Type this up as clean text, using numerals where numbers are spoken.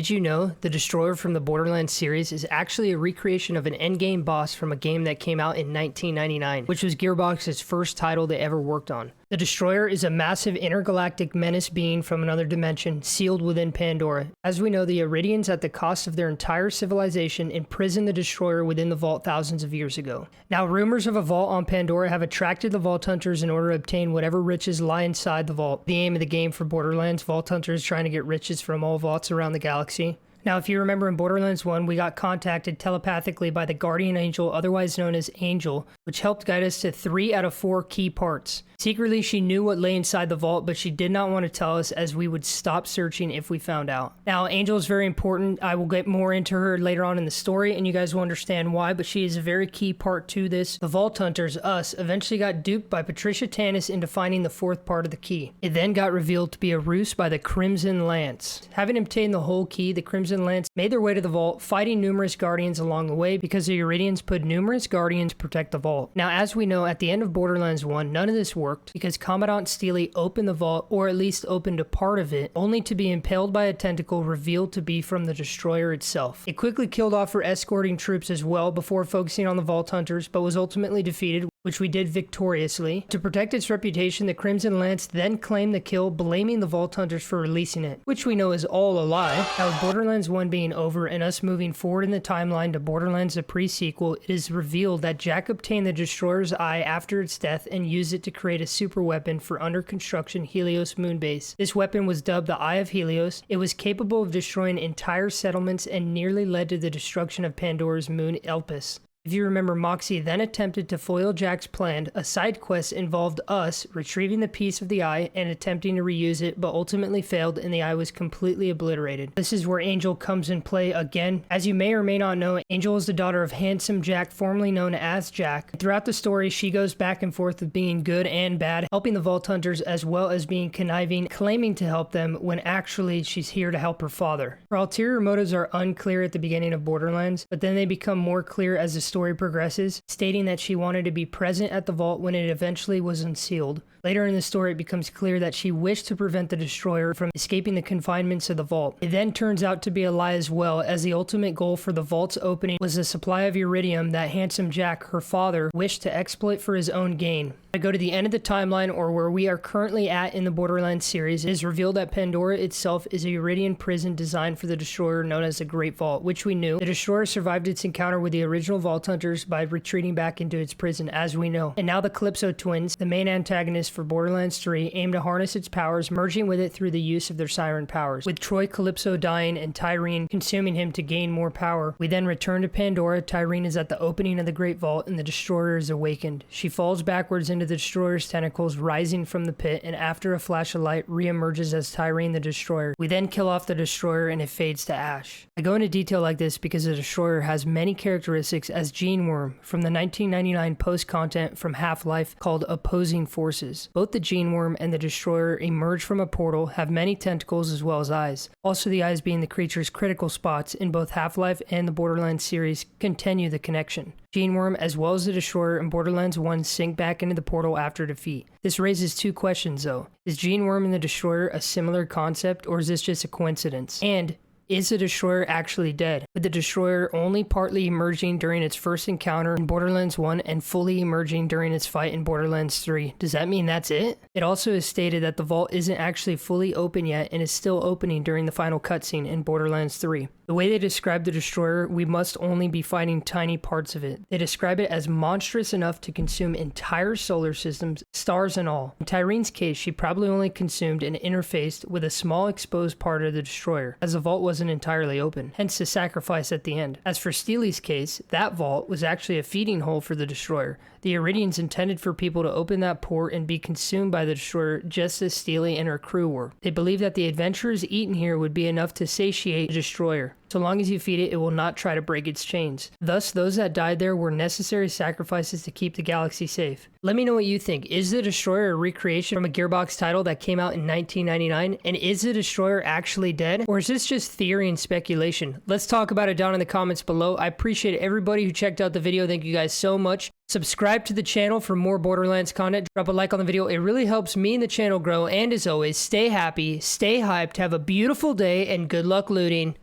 Did you know the Destroyer from the Borderlands series is actually a recreation of an endgame boss from a game that came out in 1999, which was Gearbox's first title they ever worked on. The Destroyer is a massive intergalactic menace being from another dimension, sealed within Pandora. As we know, the Iridians, at the cost of their entire civilization, imprisoned the Destroyer within the vault thousands of years ago. Now, rumors of a vault on Pandora have attracted the Vault Hunters in order to obtain whatever riches lie inside the vault. The aim of the game for Borderlands, Vault Hunters trying to get riches from all vaults around the galaxy. Now, if you remember in Borderlands 1, we got contacted telepathically by the Guardian Angel, otherwise known as Angel, which helped guide us to 3 out of 4 key parts. Secretly, she knew what lay inside the vault, but she did not want to tell us, as we would stop searching if we found out. Now, Angel is very important. I will get more into her later on in the story, and you guys will understand why, but she is a very key part to this. The Vault Hunters, us, eventually got duped by Patricia Tannis into finding the 4th part of the key. It then got revealed to be a ruse by the Crimson Lance. Having obtained the whole key, the Crimson Lance made their way to the vault, fighting numerous Guardians along the way because the Iridians put numerous Guardians to protect the vault. Now, as we know, at the end of Borderlands 1, none of this worked because Commandant Steely opened the vault, or at least opened a part of it, only to be impaled by a tentacle revealed to be from the Destroyer itself. It quickly killed off her escorting troops as well before focusing on the Vault Hunters, but was ultimately defeated, which we did victoriously. To protect its reputation, the Crimson Lance then claimed the kill, blaming the Vault Hunters for releasing it, which we know is all a lie. Now, with Borderlands 1 being over and us moving forward in the timeline to Borderlands the pre-sequel, it is revealed that Jack obtained the Destroyer's eye after its death and used it to create a super weapon for under construction Helios Moonbase. This weapon was dubbed the Eye of Helios. It was capable of destroying entire settlements and nearly led to the destruction of Pandora's moon Elpis. If you remember, Moxie then attempted to foil Jack's plan. A side quest involved us retrieving the piece of the eye and attempting to reuse it, but ultimately failed and the eye was completely obliterated. This is where Angel comes in play again. As you may or may not know, Angel is the daughter of Handsome Jack, formerly known as Jack. Throughout the story, she goes back and forth with being good and bad, helping the Vault Hunters as well as being conniving, claiming to help them when actually she's here to help her father. Her ulterior motives are unclear at the beginning of Borderlands, but then they become more clear as the story progresses, stating that she wanted to be present at the vault when it eventually was unsealed. Later in the story, it becomes clear that she wished to prevent the Destroyer from escaping the confinements of the vault. It then turns out to be a lie as well, as the ultimate goal for the vault's opening was the supply of iridium that Handsome Jack, her father, wished to exploit for his own gain. I go to the end of the timeline, or where we are currently at in the Borderlands series. It is revealed that Pandora itself is a Iridian prison designed for the Destroyer, known as the Great Vault, which we knew. The Destroyer survived its encounter with the original Vault Hunters by retreating back into its prison, as we know. And now the Calypso twins, the main antagonists for Borderlands 3, aim to harness its powers, merging with it through the use of their siren powers. With Troy Calypso dying and Tyreen consuming him to gain more power, we then return to Pandora. Tyreen is at the opening of the Great Vault and the Destroyer is awakened. She falls backwards into the Destroyer's tentacles, rising from the pit, and after a flash of light re-emerges as Tyreen the Destroyer. We then kill off the Destroyer and it fades to ash. I go into detail like this because the Destroyer has many characteristics as Gene Worm from the 1999 post-content from Half-Life called Opposing Forces. Both the Gene Worm and the Destroyer emerge from a portal, have many tentacles as well as eyes. Also, the eyes being the creature's critical spots in both Half-Life and the Borderlands series continue the connection. Gene Worm as well as the Destroyer in Borderlands 1 sink back into the portal after defeat. This raises 2 questions though. Is Gene Worm and the Destroyer a similar concept, or is this just a coincidence? And is the Destroyer actually dead? With the Destroyer only partly emerging during its first encounter in Borderlands 1 and fully emerging during its fight in Borderlands 3, does that mean that's it? It also is stated that the vault isn't actually fully open yet and is still opening during the final cutscene in Borderlands 3. The way they describe the Destroyer, we must only be fighting tiny parts of it. They describe it as monstrous enough to consume entire solar systems, stars and all. In Tyreen's case, she probably only consumed and interfaced with a small exposed part of the Destroyer, as the vault wasn't entirely open, hence the sacrifice at the end. As for Steely's case, that vault was actually a feeding hole for the Destroyer. The Iridians intended for people to open that port and be consumed by the Destroyer just as Steely and her crew were. They believed that the adventurers eaten here would be enough to satiate the Destroyer. So long as you feed it, it will not try to break its chains. Thus, those that died there were necessary sacrifices to keep the galaxy safe. Let me know what you think. Is the Destroyer a recreation from a Gearbox title that came out in 1999? And is the Destroyer actually dead? Or is this just theory and speculation? Let's talk about it down in the comments below. I appreciate everybody who checked out the video. Thank you guys so much. Subscribe to the channel for more Borderlands content. Drop a like on the video. It really helps me and the channel grow. And as always, stay happy, stay hyped, have a beautiful day, and good luck looting.